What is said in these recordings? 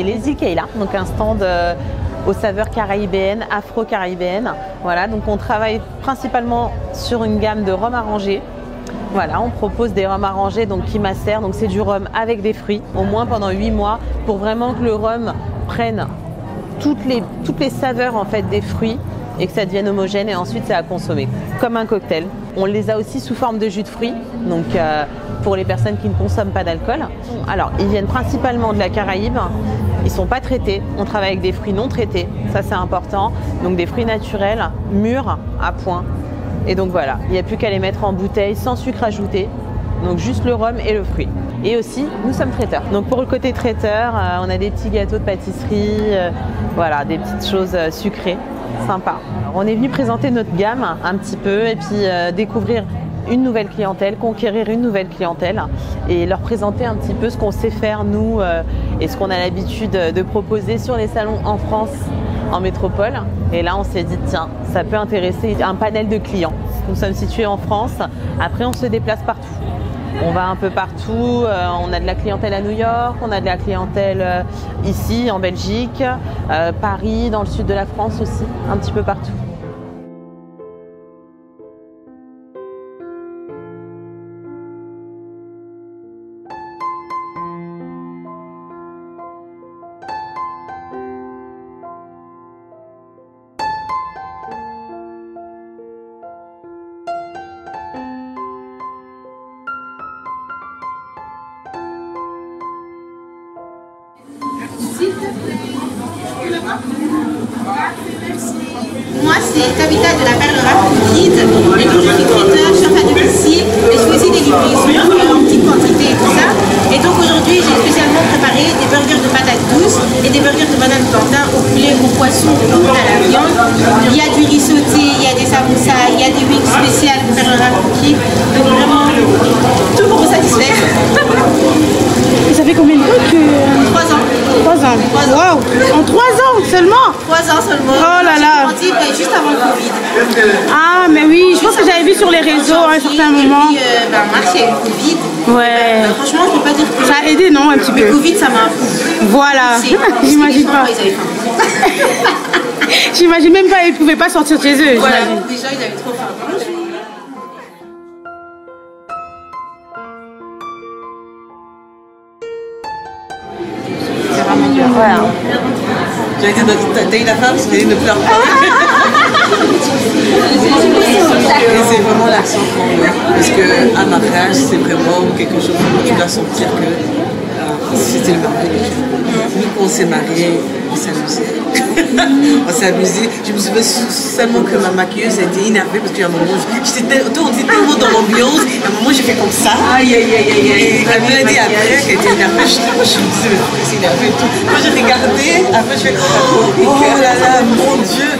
est les îles Kayla, donc un stand aux saveurs caribéennes, afro-caribéennes. Voilà, donc on travaille principalement sur une gamme de rhum arrangé. Voilà, on propose des rhums arrangés donc qui macèrent, donc c'est du rhum avec des fruits, au moins pendant 8 mois, pour vraiment que le rhum prenne toutes les saveurs en fait des fruits et que ça devienne homogène, et ensuite c'est à consommer comme un cocktail. On les a aussi sous forme de jus de fruits, donc pour les personnes qui ne consomment pas d'alcool. Alors ils viennent principalement de la Caraïbe, ils sont pas traités, on travaille avec des fruits non traités, ça c'est important, donc des fruits naturels, mûrs à point. Et donc voilà, il n'y a plus qu'à les mettre en bouteille sans sucre ajouté, donc juste le rhum et le fruit. Et aussi, nous sommes traiteurs. Donc pour le côté traiteur, on a des petits gâteaux de pâtisserie, voilà, des petites choses sucrées, sympa. Alors, on est venu présenter notre gamme un petit peu et puis découvrir une nouvelle clientèle, conquérir une nouvelle clientèle et leur présenter un petit peu ce qu'on sait faire nous et ce qu'on a l'habitude de proposer sur les salons en France, en métropole. Et là on s'est dit tiens, ça peut intéresser un panel de clients. Nous sommes situés en France, après on se déplace partout. On va un peu partout, on a de la clientèle à New York, on a de la clientèle ici en Belgique, Paris, dans le sud de la France aussi, un petit peu partout. Moi, c'est Tabitha de la Perle Rare Guide. Et donc, je suis traiteur, chef à domicile. Et je fais aussi des livraisons en petite quantité et tout ça. Et donc, aujourd'hui, j'ai spécialement préparé des burgers de patates douces et des burgers de banane plantain au poulet, au poisson, à la viande. Il y a du riz sauté, il y a des samoussas, il y a des wings spéciales de Perle Rare Guide. Donc, vraiment, tout pour vous satisfaire. Et ça fait combien de temps que... 3 ans. 3 ans. Wow. En 3 ans seulement? 3 ans seulement. Oh là là. J'ai grandi juste avant le Covid. Ah mais oui, je pense que j'avais vu sur les réseaux à un certain moment. Et puis, mars, il y a eu le Covid. Ouais. Franchement, je ne peux pas dire que... Ça a aidé, non, un petit peu? Le Covid, ça m'a un peu... Voilà. J'imagine pas. Ils avaient faim. J'imagine même pas, ils pouvaient pas sortir de chez eux. Voilà, déjà, ils avaient trop faim. Voilà. J'ai été t'as eu la femme, c'est ne pleure pas. Et c'est vraiment l'accent qu'on met. Parce qu'un mariage, c'est vraiment quelque chose où tu dois sentir que c'était le mariage. Nous, quand on s'est mariés, on s'amusait. On s'est amusé. Je me souviens seulement que ma maquilleuse a été énervée parce qu'à un moment, on était tellement dans l'ambiance. À un moment, j'ai fait comme ça. Aïe, aïe, aïe, aïe, aïe. Elle me l'a dit après qu'elle était énervée. Je me disais, mais c'est énervé et tout. Quand j'ai regardé, après, je fais oh là là, mon Dieu.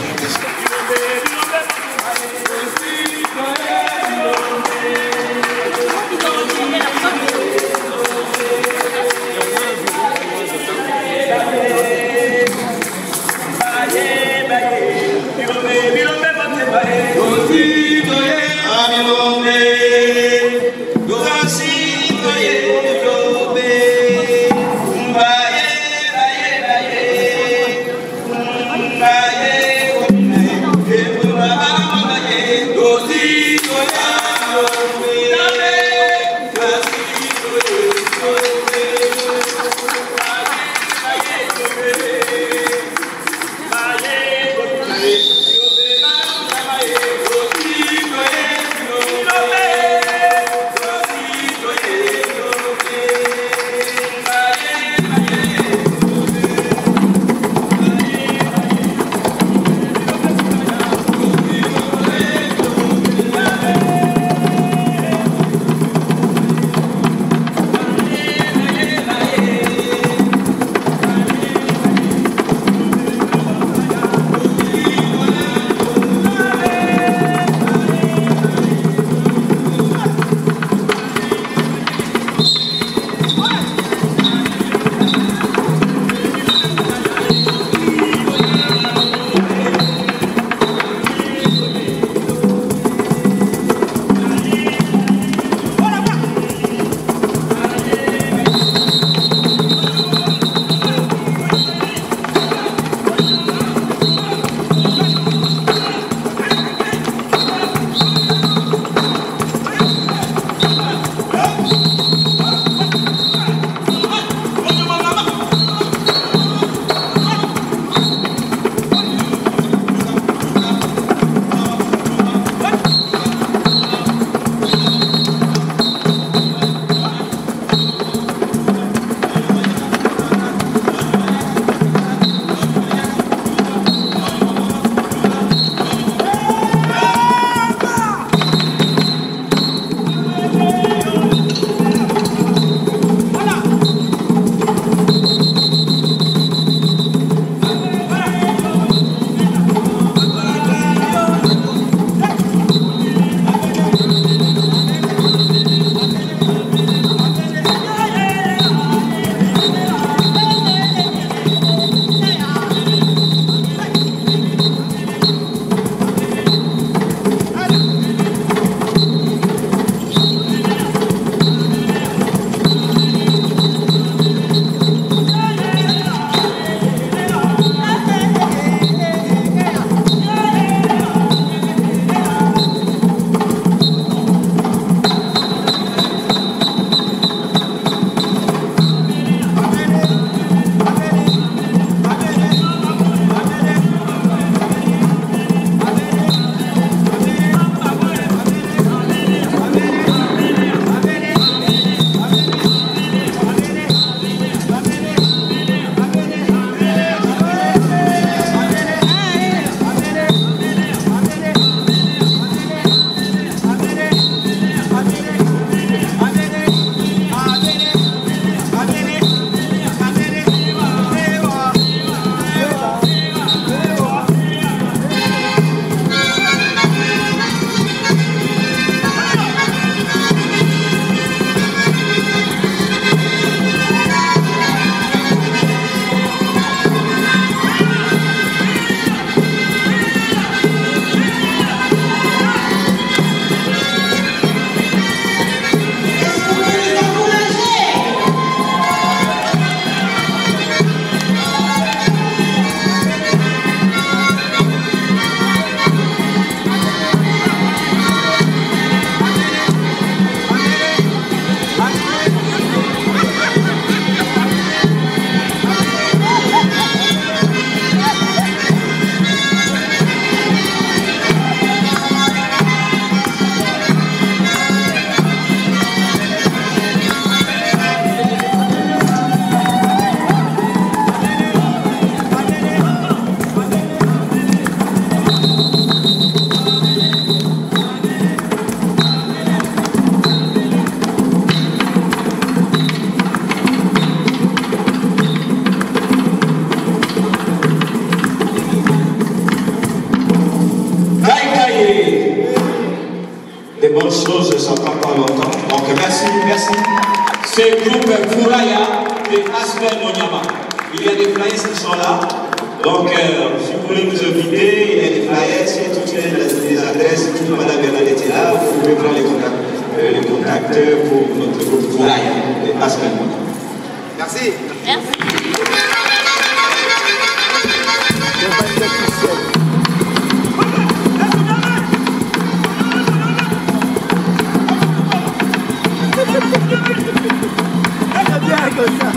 de choses, ça ne prend pas longtemps. Donc merci, merci. C'est le groupe Fouraya de Aspen Onyama. Il y a des flyers qui sont là. Donc si vous voulez vous inviter, il y a des flyers, il y a toutes les adresses, toute Madame Bernadette est là, vous pouvez prendre les contacts pour notre groupe Fouraya de Aspen Onyama. Merci. Merci. Bien comme ça.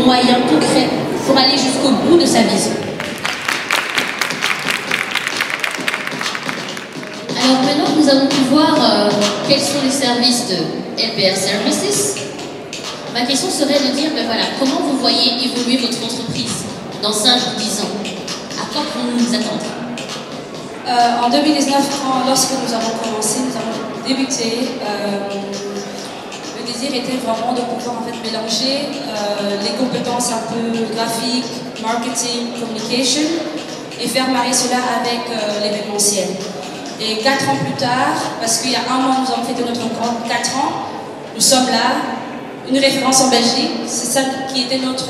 moyens concrets pour aller jusqu'au bout de sa vision. Alors maintenant, nous allons pu voir quels sont les services de LPR Services. Ma question serait de dire, ben voilà, comment vous voyez évoluer votre entreprise dans 5 ou 10 ans? À quoi pouvons-nous nous attendre? En 2019, lorsque nous avons commencé, nous avons débuté. Le désir était vraiment de pouvoir en fait mélanger les compétences un peu graphiques, marketing, communication, et faire marier cela avec l'événementiel. Et 4 ans plus tard, parce qu'il y a 1 an, nous avons fêté notre compte, 4 ans, nous sommes là, une référence en Belgique. C'est ça qui était notre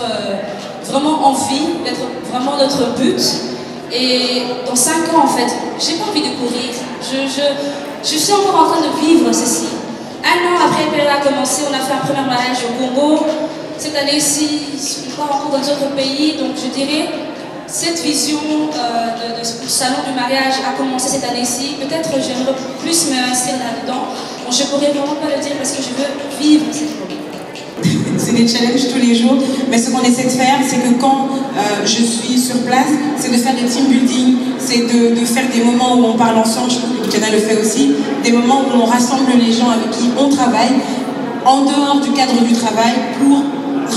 vraiment envie, d'être vraiment notre but. Et dans 5 ans, en fait, j'ai pas envie de courir. Je suis encore en train de vivre ceci. 1 an après LPR a commencé, on a fait un premier mariage au Congo. Cette année-ci, on part encore dans d'autres pays. Donc je dirais, cette vision de salon du mariage a commencé cette année-ci. Peut-être j'aimerais plus m'inscrire là-dedans. Bon, je pourrais vraiment pas le dire parce que je veux vivre cette vie. C'est des challenges tous les jours, mais ce qu'on essaie de faire, c'est que quand je suis sur place, c'est de faire des team building, c'est de faire des moments où on parle ensemble, je pense que Lucana le fait aussi, des moments où on rassemble les gens avec qui on travaille, en dehors du cadre du travail, pour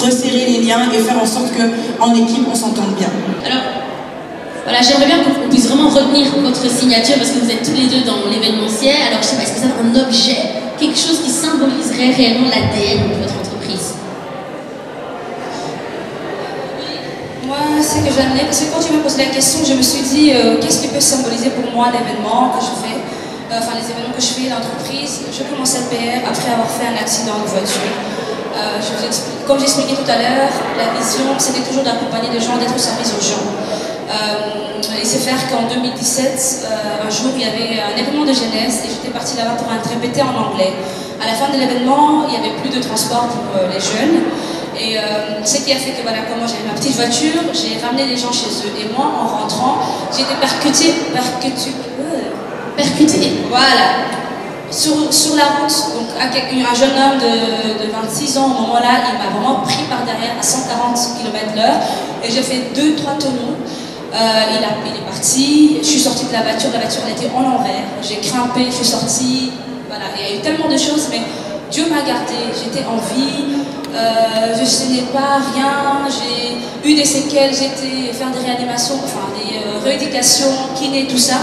resserrer les liens et faire en sorte qu'en équipe, on s'entende bien. Alors, voilà, j'aimerais bien qu'on puisse vraiment retenir votre signature, parce que vous êtes tous les deux dans l'événementiel. Alors, je sais pas, est-ce que ça a un objet, quelque chose qui symboliserait réellement l'ADN de votre entreprise? Moi, c'est que j'ai amené, parce que quand tu m'as posé la question, je me suis dit qu'est-ce qui peut symboliser pour moi l'événement que je fais, enfin les événements que je fais, l'entreprise. Je commence à LPR après avoir fait un accident de voiture. Comme j'expliquais tout à l'heure, la vision c'était toujours d'accompagner les gens, d'être au service aux gens. Et c'est faire qu'en 2017, un jour il y avait un événement de jeunesse et j'étais partie là-bas pour répéter en anglais. À la fin de l'événement, il n'y avait plus de transport pour les jeunes. Et ce qui a fait que voilà, comment j'avais ma petite voiture, j'ai ramené les gens chez eux. Et moi, en rentrant, j'ai été percutée, voilà, sur la route. Donc un jeune homme de 26 ans, au moment-là, il m'a vraiment pris par derrière à 140 km/h. Et j'ai fait 2-3 tonneaux. Il est parti, je suis sortie de la voiture elle était en l'envers. J'ai grimpé, je suis sortie. Voilà, il y a eu tellement de choses, mais Dieu m'a gardée, j'étais en vie. Je ne saignais pas, rien, j'ai eu des séquelles, j'étais faire des réanimations, enfin des rééducations, kiné, tout ça,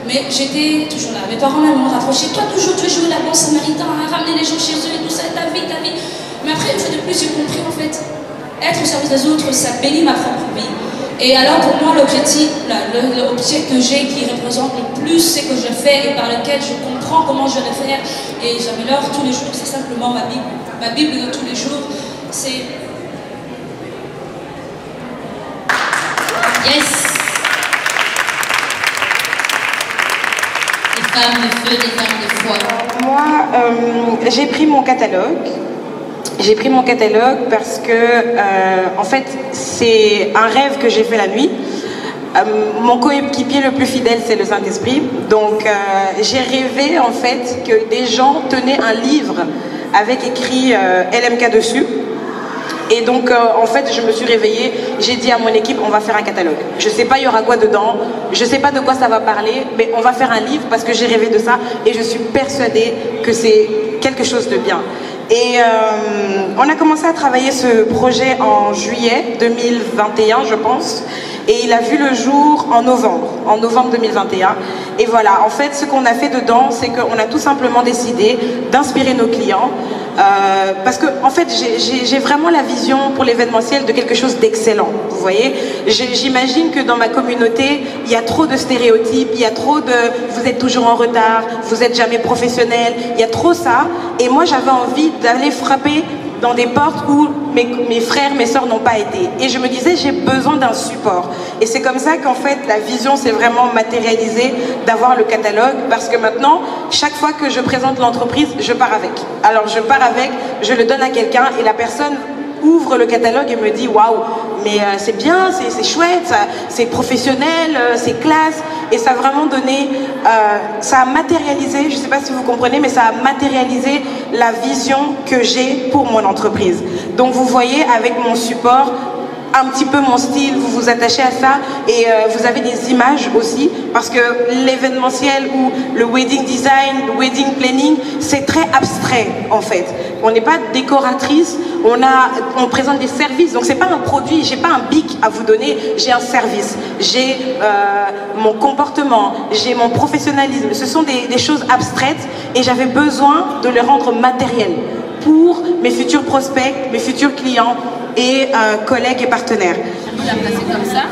mais j'étais toujours là. Mes parents m'ont rapproché, toi toujours tu es joué la bonne samaritain, à ramener les gens chez eux et tout ça, ta vie. Mais après, une fois de plus, j'ai compris en fait, être au service des autres, ça bénit ma propre vie. Et alors pour moi, l'objectif, l'objet que j'ai qui représente le plus ce que je fais et par lequel je comprends comment je vais faire et j'améliore tous les jours, c'est simplement ma Bible. Ma Bible de tous les jours, c'est... Yes! Des femmes de feu, des femmes de foi. Moi, j'ai pris mon catalogue. J'ai pris mon catalogue parce que, en fait, c'est un rêve que j'ai fait la nuit. Mon coéquipier le plus fidèle, c'est le Saint-Esprit. Donc, j'ai rêvé, en fait, que des gens tenaient un livre avec écrit LMK dessus. Et donc, en fait, je me suis réveillée, j'ai dit à mon équipe, on va faire un catalogue. Je sais pas, il y aura quoi dedans, je sais pas de quoi ça va parler, mais on va faire un livre parce que j'ai rêvé de ça et je suis persuadée que c'est quelque chose de bien. Et on a commencé à travailler ce projet en juillet 2021, je pense. Et il a vu le jour en novembre 2021. Et voilà, en fait, ce qu'on a fait dedans, c'est qu'on a tout simplement décidé d'inspirer nos clients. Parce que, en fait, j'ai vraiment la vision pour l'événementiel de quelque chose d'excellent. Vous voyez, j'imagine que dans ma communauté, il y a trop de stéréotypes, il y a trop de vous êtes toujours en retard, vous n'êtes jamais professionnel, il y a trop ça. Et moi, j'avais envie d'aller frapper dans des portes où mes frères, mes sœurs n'ont pas été. Et je me disais, j'ai besoin d'un support. Et c'est comme ça qu'en fait, la vision s'est vraiment matérialisée d'avoir le catalogue, parce que maintenant, chaque fois que je présente l'entreprise, je pars avec. Alors, je pars avec, je le donne à quelqu'un, et la personne ouvre le catalogue et me dit, waouh, mais c'est bien, c'est chouette, c'est professionnel, c'est classe. Et ça a vraiment donné, ça a matérialisé, je ne sais pas si vous comprenez, mais ça a matérialisé la vision que j'ai pour mon entreprise. Donc vous voyez avec mon support un petit peu mon style, vous vous attachez à ça et vous avez des images aussi parce que l'événementiel ou le wedding design, le wedding planning, c'est très abstrait en fait. On n'est pas décoratrice, on présente des services, donc c'est pas un produit, j'ai pas un bic à vous donner, j'ai un service, j'ai mon comportement, j'ai mon professionnalisme, ce sont des choses abstraites et j'avais besoin de les rendre matérielles pour mes futurs prospects, mes futurs clients et collègues et partenaires. On l'a placé comme ça,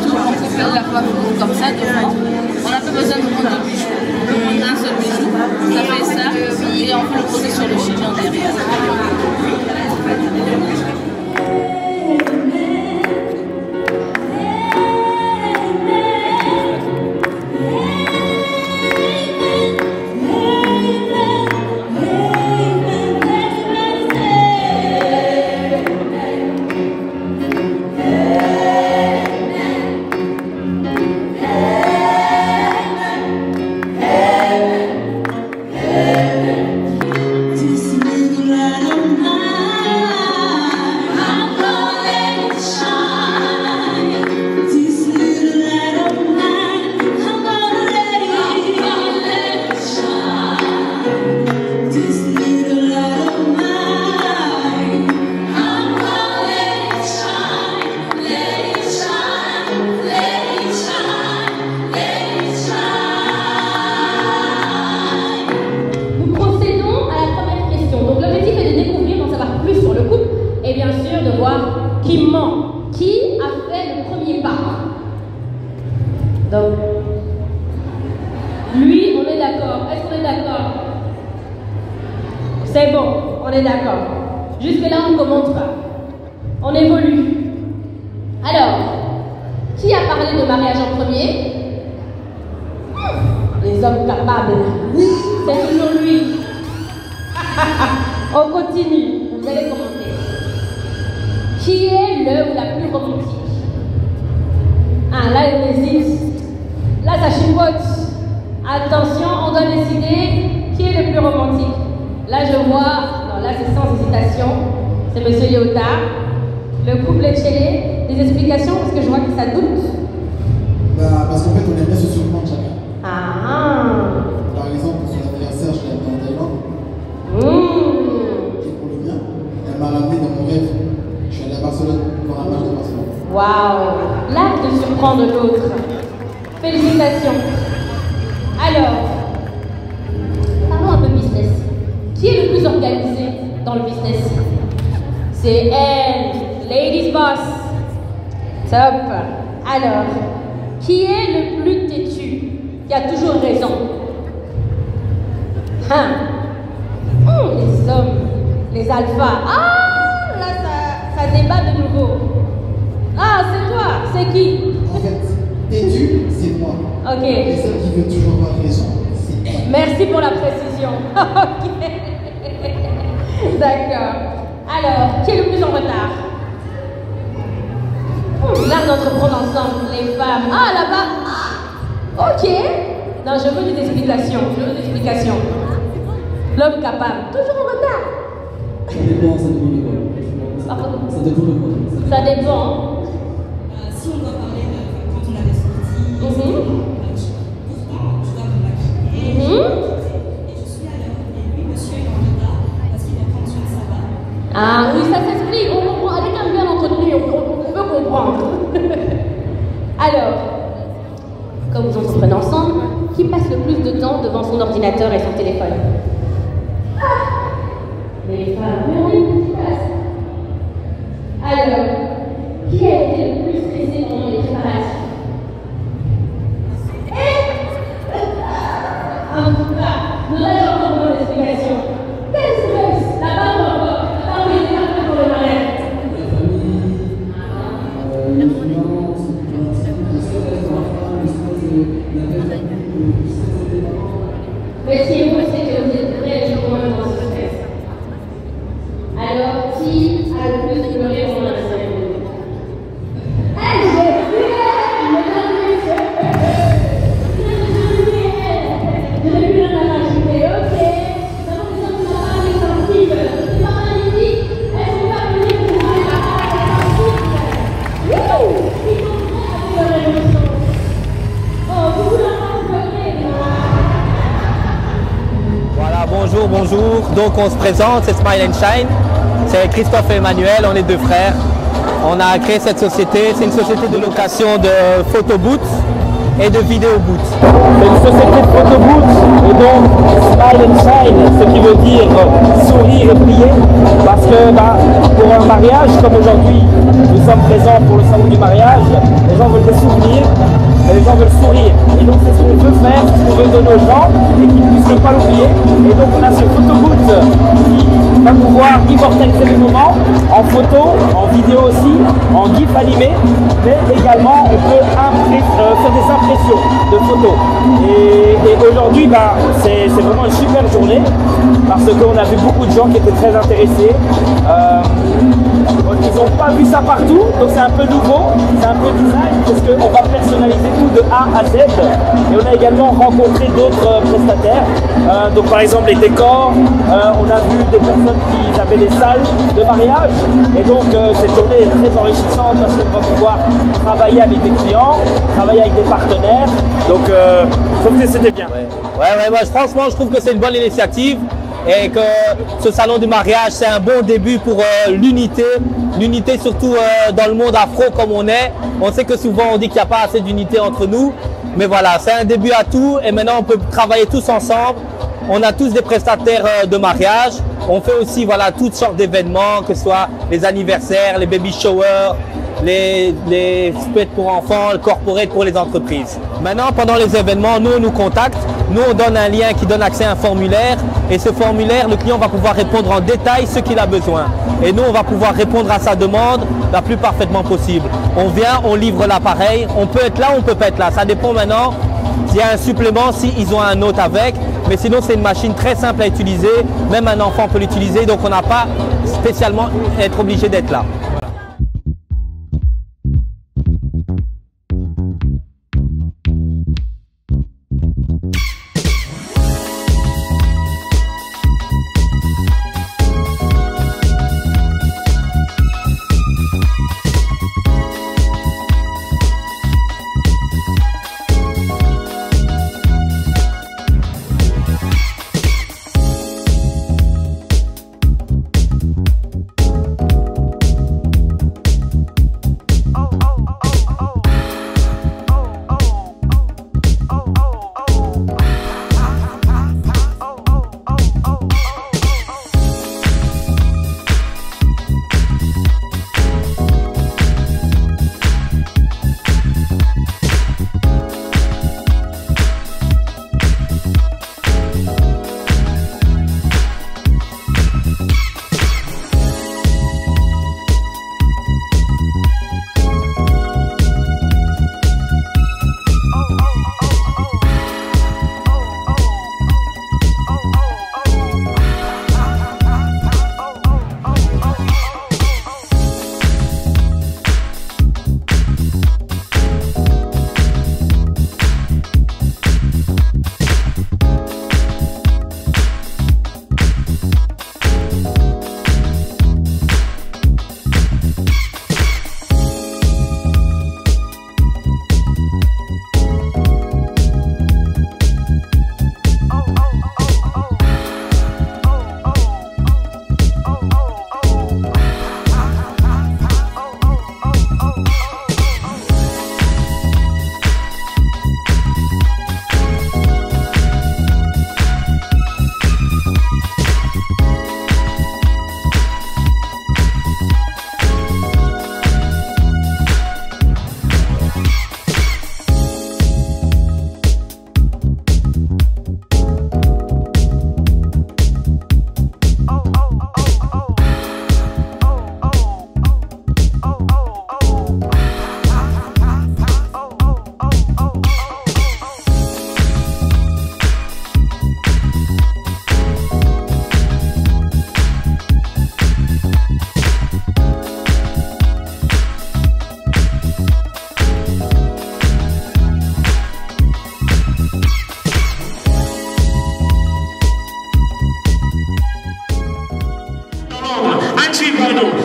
on peut faire la coiffure comme ça devant. On n'a pas besoin de prendre de bijoux. On peut prendre un seul bijou, ça fait ça, et on peut le poser sur le chignon derrière. Donc, lui, on est d'accord. Est-ce qu'on est d'accord? C'est bon, on est d'accord. Jusque-là, on ne commente pas. On évolue. Alors, qui a parlé de mariage en premier? Les hommes capables. C'est toujours lui. On continue. Vous allez commenter. Qui est le ou la plus romantique? Ah, là, il hésite. Là, ça chipote. Attention, on doit décider qui est le plus romantique. Là, je vois, non, là, c'est sans hésitation. C'est Monsieur Léotard. Le couple Etchele. Des explications parce que je vois que ça doute. Parce qu'en fait, on aime bien se surprendre chacun. Ah. Par exemple, pour son anniversaire, je l'ai amené en Thaïlande. Et pour le mien, elle m'a ramené dans mon rêve. Je suis allé à Barcelone pour un match de Barcelone. Waouh! L'art de surprendre l'autre. Félicitations. Alors, parlons un peu business. Qui est le plus organisé dans le business? C'est elle, Ladies Boss. Top. Alors, qui est le plus têtu? Qui a toujours raison? Hein? Les hommes, les alphas. Ah, là, ça débat de nouveau. Ah, c'est toi. C'est qui? En fait, têtu, c'est moi. Ok. Et celle qui veut toujours avoir raison, c'est elle. Merci pour la précision. Ok. D'accord. Alors, qui est le plus en retard? L'art d'entreprendre ensemble, les femmes. Ah, là-bas. Ok. Non, je veux des explications. L'homme capable. Toujours en retard. Ça dépend de quoi. Ça dépend de quoi. Ça dépend. Si on doit parler de quand on avait sorti, pourtant je dois me maquiller. Et je suis à l'heure. Et lui, monsieur, est en retard parce qu'il doit prendre soin de sa barbe. Ah oui, ça s'explique. Avec un bien entretenu, on peut comprendre. Alors, comme vous entreprenez ensemble, qui passe le plus de temps devant son ordinateur et son téléphone? Les femmes. Mais oui, qui passe? Alors, qui a été le plus stressé pendant les préparatifs? En tout cas, nous allons encore dans l'explication. Quel stress? La barbe encore. La barbe est déjà pour le mariage. La famille, les finances, le stress de la femme, le stress de la belle famille, le stress des parents. Mais ce qui est beau, c'est que vous êtes prêts à jouer dans ce stress. Alors, qui a le plus pleuré pendant la cérémonie? Ok. bonjour. Donc on se présente, c'est Smile and Shine. C'est Christophe et Emmanuel, on est deux frères. On a créé cette société, c'est une société de location de photobooths et de vidéobooths. C'est une société de photobooths et donc Smile and Shine, ce qui veut dire sourire et prier. Parce que pour un mariage, comme aujourd'hui nous sommes présents pour le salon du mariage, les gens veulent des souvenirs. Les gens veulent sourire. Et donc c'est ce qu'on veut faire, c'est ce qu'on veut donner aux gens et qu'ils ne puissent pas l'oublier. Et donc on a ce photobooth qui va pouvoir immortaliser les moments en photo, en vidéo aussi, en gif animé, mais également on peut faire des impressions de photos. Et aujourd'hui c'est vraiment une super journée parce qu'on a vu beaucoup de gens qui étaient très intéressés. Ils n'ont pas vu ça partout, donc c'est un peu nouveau, c'est un peu design, parce qu'on va personnaliser tout de A à Z. Et on a également rencontré d'autres prestataires, donc par exemple les décors, on a vu des personnes qui avaient des salles de mariage. Et donc cette journée est très enrichissante parce qu'on va pouvoir travailler avec des clients, travailler avec des partenaires. Donc je trouve que c'était bien. Ouais, franchement je trouve que c'est une bonne initiative. Et que ce salon du mariage, c'est un bon début pour l'unité. L'unité surtout dans le monde afro comme on est. On sait que souvent on dit qu'il n'y a pas assez d'unité entre nous. Mais voilà, c'est un début à tout et maintenant on peut travailler tous ensemble. On a tous des prestataires de mariage. On fait aussi voilà, toutes sortes d'événements, que ce soit les anniversaires, les baby showers, les fêtes pour enfants, le corporate pour les entreprises. Maintenant, pendant les événements, nous, on nous contacte. Nous, on donne un lien qui donne accès à un formulaire. Et ce formulaire, le client va pouvoir répondre en détail ce qu'il a besoin. Et nous, on va pouvoir répondre à sa demande la plus parfaitement possible. On vient, on livre l'appareil. On peut être là, on peut pas être là. Ça dépend maintenant s'il y a un supplément, s'ils ont un autre avec. Mais sinon, c'est une machine très simple à utiliser. Même un enfant peut l'utiliser. Donc, on n'a pas spécialement à être obligé d'être là.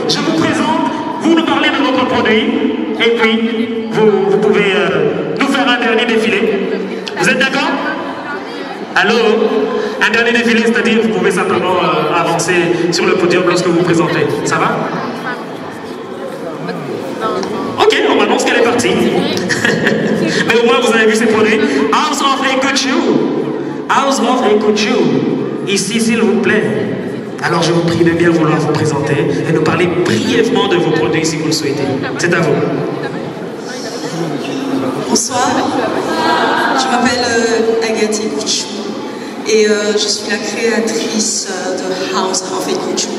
Je vous présente, vous nous parlez de votre produit, et puis vous pouvez nous faire un dernier défilé. Vous êtes d'accord? Allô? Un dernier défilé, c'est-à-dire vous pouvez simplement avancer sur le podium lorsque vous vous présentez. Ça va? Ok, on m'annonce qu'elle est partie. Mais au moins vous avez vu ces produits. House of Ekuchu. House of Ekuchu. Ici, s'il vous plaît. Alors je vous prie de bien vouloir vous présenter et nous parler brièvement de vos produits si vous le souhaitez. C'est à vous. Bonsoir, je m'appelle Agathe Ekuchu et je suis la créatrice de House of Ekuchu.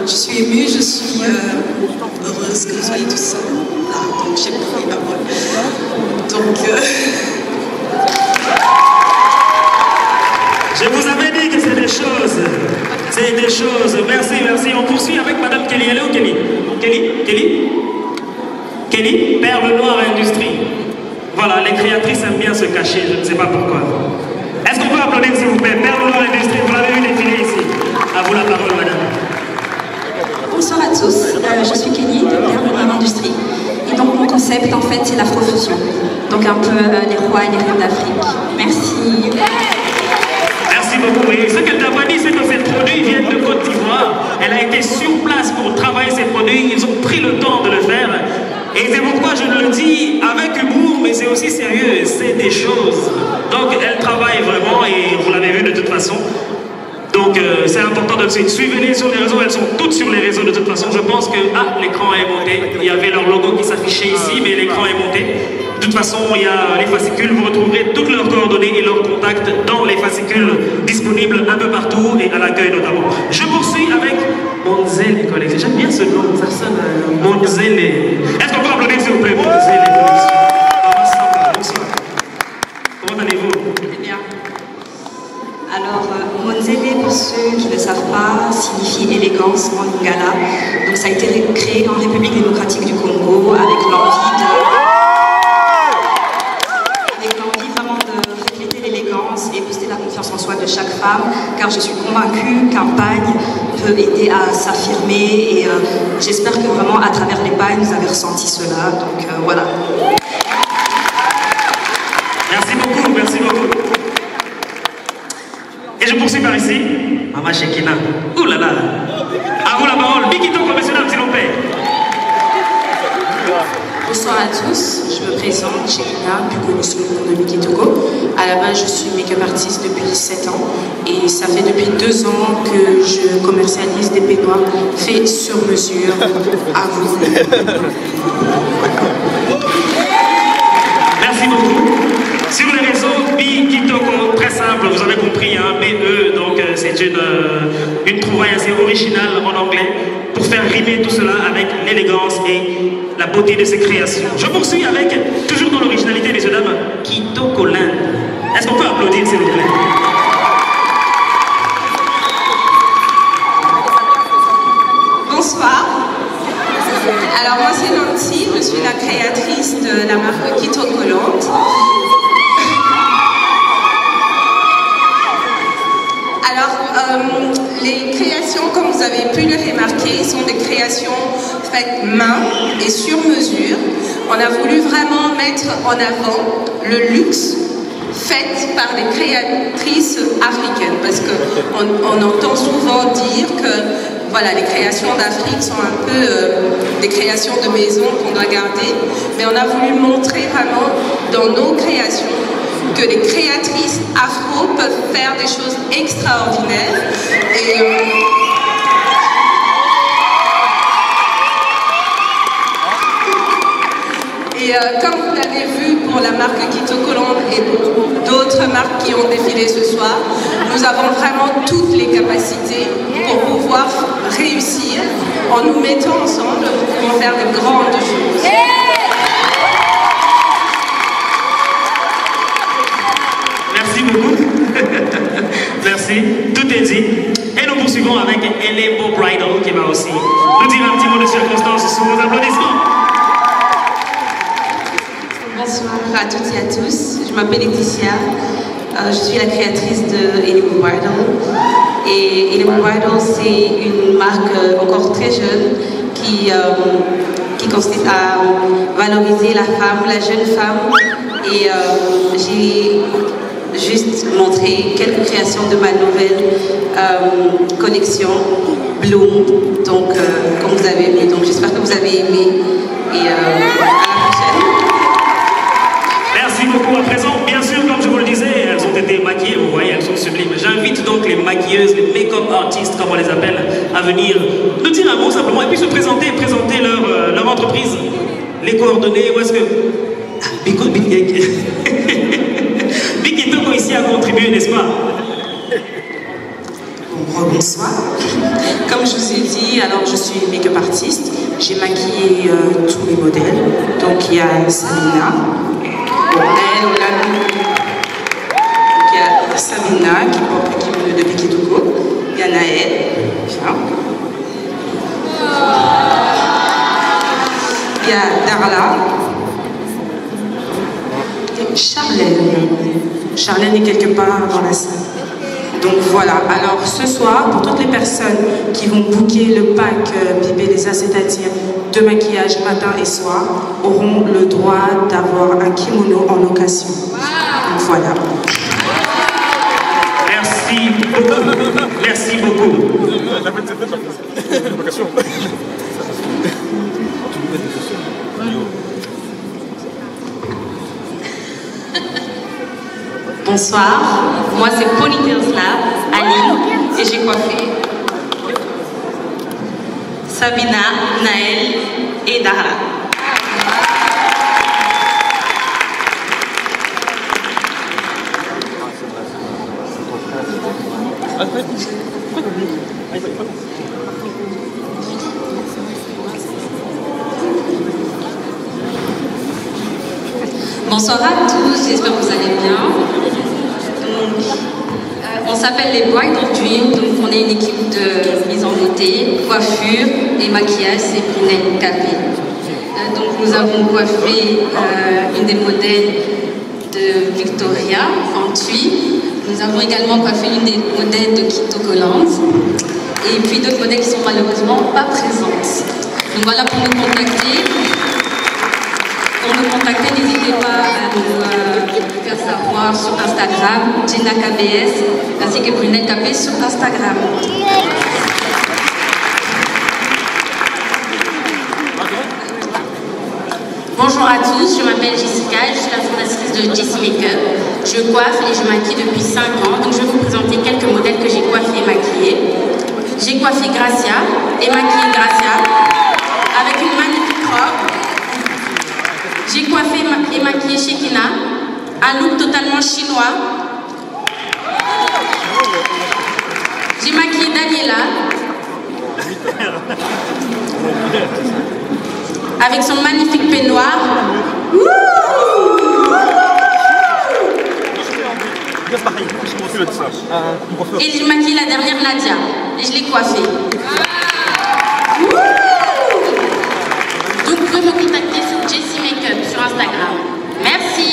Je suis émue, je suis heureuse que vous soyez tous là, donc j'ai pris ma parole. Donc, je vous avais dit que c'est des choses. C'est des choses. Merci, merci. On poursuit avec Madame Kelly. Elle est où, Kelly? Kelly, Perle Noire Industrie. Voilà, les créatrices aiment bien se cacher, je ne sais pas pourquoi. Est-ce qu'on peut applaudir, s'il vous plaît? Perle Noire Industrie, vous l'avez vu défiler ici. À vous la parole, madame. bonsoir à tous, je suis Kelly de Perle Noire Industrie. Et donc mon concept, en fait, c'est l'afrofusion. Donc un peu les rois et les reines d'Afrique. Merci. Merci beaucoup. Et ce qu'elle t'a pas dit, c'est que ces produits viennent de Côte d'Ivoire. Elle a été sur place pour travailler ces produits. Ils ont pris le temps de le faire. Et c'est pourquoi je le dis avec humour, mais c'est aussi sérieux. C'est des choses. Donc elle travaille vraiment et vous l'avez vu de toute façon. Donc c'est important de le suivre. Suivez-les sur les réseaux, elles sont toutes sur les réseaux de toute façon. Je pense que l'écran est monté. Il y avait leur logo qui s'affichait ici, mais l'écran est monté. De toute façon, il y a les fascicules, vous retrouverez toutes leurs coordonnées et leurs contacts dans les fascicules disponibles un peu partout et à l'accueil notamment. Je poursuis avec Monzele Collection. J'aime bien ce nom, ça sonne Monzele. Est-ce qu'on peut applaudir s'il vous plaît, Monzele Collection? Bonsoir. Comment allez-vous? Bien. Alors, Monzele, pour ceux qui ne le savent pas, signifie élégance en lingala. Donc ça a été créé en République démocratique du Congo avec l'envie vraiment de refléter l'élégance et booster la confiance en soi de chaque femme, car je suis convaincue qu'un pagne peut aider à s'affirmer et j'espère que vraiment à travers les pagnes vous avez ressenti cela. Donc voilà. Merci beaucoup, merci beaucoup. Et je poursuis par ici, Mama Shekina. Ouh là là. À vous la parole. Bikito, professionnel, s'il vous plaît. Bonsoir à tous, je me présente, Shekina, plus connue sous le nom de Miki Toko. À la base, je suis make-up artiste depuis 7 ans et ça fait depuis 2 ans que je commercialise des peignoirs faits sur mesure à vous. Merci beaucoup. Sur les réseaux, Miki Toko, très simple, vous avez compris, hein, BE, donc c'est une trouvaille assez originale en anglais pour faire rimer tout cela avec l'élégance et la beauté de ses créations. Je poursuis avec, toujours dans l'originalité des dames, Kitoko Land. Est-ce qu'on peut applaudir, s'il vous plaît? Bonsoir. Alors moi c'est Nancy, je suis la créatrice de la marque Kitoko Land. Alors, les créations, comme vous avez pu le remarquer, sont des créations faites main et sur mesure. On a voulu vraiment mettre en avant le luxe fait par des créatrices africaines, parce qu'on entend souvent dire que voilà, les créations d'Afrique sont un peu des créations de maison qu'on doit garder, mais on a voulu montrer vraiment dans nos créations que les créatrices afro peuvent faire des choses extraordinaires et comme vous l'avez vu pour la marque Kitoko Land et d'autres marques qui ont défilé ce soir, nous avons vraiment toutes les capacités pour pouvoir réussir. En nous mettant ensemble, nous pouvons faire de grandes choses. Merci beaucoup. Merci. Tout est dit. Et nous poursuivons avec Elebo Bridal qui va aussi nous dire un petit mot de circonstance sous vos applaudissements. Bonsoir à toutes et à tous, je m'appelle Laetitia, je suis la créatrice de Elebo Bridal. Et Elebo Bridal, c'est une marque encore très jeune qui consiste à valoriser la femme, la jeune femme. Et je juste montrer quelques créations de ma nouvelle collection Bloom. Donc, comme vous avez vu, donc j'espère que vous avez aimé. Et à la prochaine. Merci beaucoup. À présent, bien sûr, comme je vous le disais, elles ont été maquillées, vous voyez, elles sont sublimes. J'invite donc les maquilleuses, les make-up artistes, comme on les appelle, à venir nous dire un mot simplement et puis se présenter leur entreprise. Les coordonnées, où est-ce que... Big Kitoko ici a contribué, n'est-ce pas? Bonsoir. Comme je vous ai dit, alors je suis make-up artiste. J'ai maquillé tous les modèles. Donc il y a Samina, il y a Samina qui porte l'équipe de Big Kitoko. Il y a Naël. Il y a Darla. Charlène est quelque part dans la salle. Donc voilà, alors ce soir, pour toutes les personnes qui vont booker le pack Bibeleza, c'est-à-dire de maquillage matin et soir, auront le droit d'avoir un kimono en location. Donc voilà. Merci beaucoup. Merci beaucoup. Bonsoir, moi c'est Ponytails Lab, Aline, et j'ai coiffé Sabina, Naël et Dara. Bonsoir à tous, j'espère que vous allez bien. On s'appelle les Bridal Dream, donc on est une équipe de mise en beauté, coiffure et maquillage, c'est Brunette Capé. Donc nous avons coiffé une des modèles de Victoria en Tui. Nous avons également coiffé une des modèles de Kitoko Land. Et puis d'autres modèles qui sont malheureusement pas présentes. Donc voilà, pour nous contacter. N'hésitez pas à nous faire savoir sur Instagram, Gina KBS, ainsi que Brunette KP sur Instagram. Bonjour à tous, je m'appelle Jessica, je suis la fondatrice de Jessie Makeup. Je coiffe et je maquille depuis 5 ans, donc je vais vous présenter quelques modèles que j'ai coiffés et maquillés. J'ai coiffé Gracia et maquillé Gracia avec une magnifique robe. J'ai coiffé et maquillé Shekina, un look totalement chinois. J'ai maquillé Daniela avec son magnifique peignoir. Et j'ai maquillé la dernière Nadia et je l'ai coiffée. Donc vous pouvez me contacter sur Jessie Makeup sur Instagram. Merci.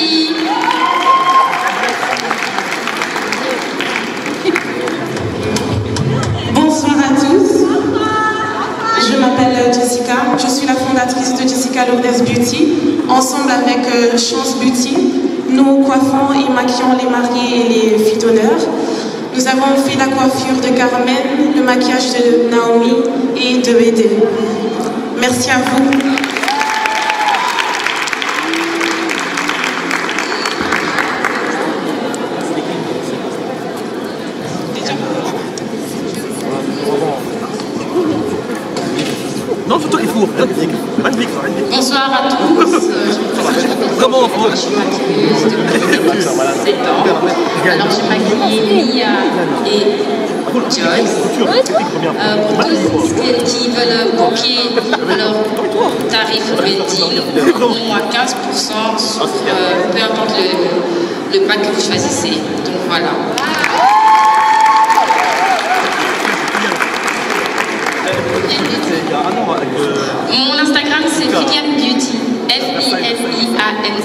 Bonsoir à tous. Je m'appelle Jessica. Je suis la fondatrice de Jessica Lourdes Beauty. Ensemble avec Chance Beauty, nous coiffons et maquillons les mariés et les filles d'honneur. Nous avons fait la coiffure de Carmen, le maquillage de Naomi et de Bédé. Merci à vous. Non, c'est toi qui fous. Magnifique. Bonsoir à tous. Comment on fait? Je suis maquilleuse depuis 7 ans. Alors j'ai maquillé Mia et Joyce. Pour tous qui veulent booker leur tarif wedding, au moins 15% sur peu importe le pack que vous choisissez. Donc voilà. Mon Instagram c'est Filiane Beauty, F-I-L-I-A-N-E.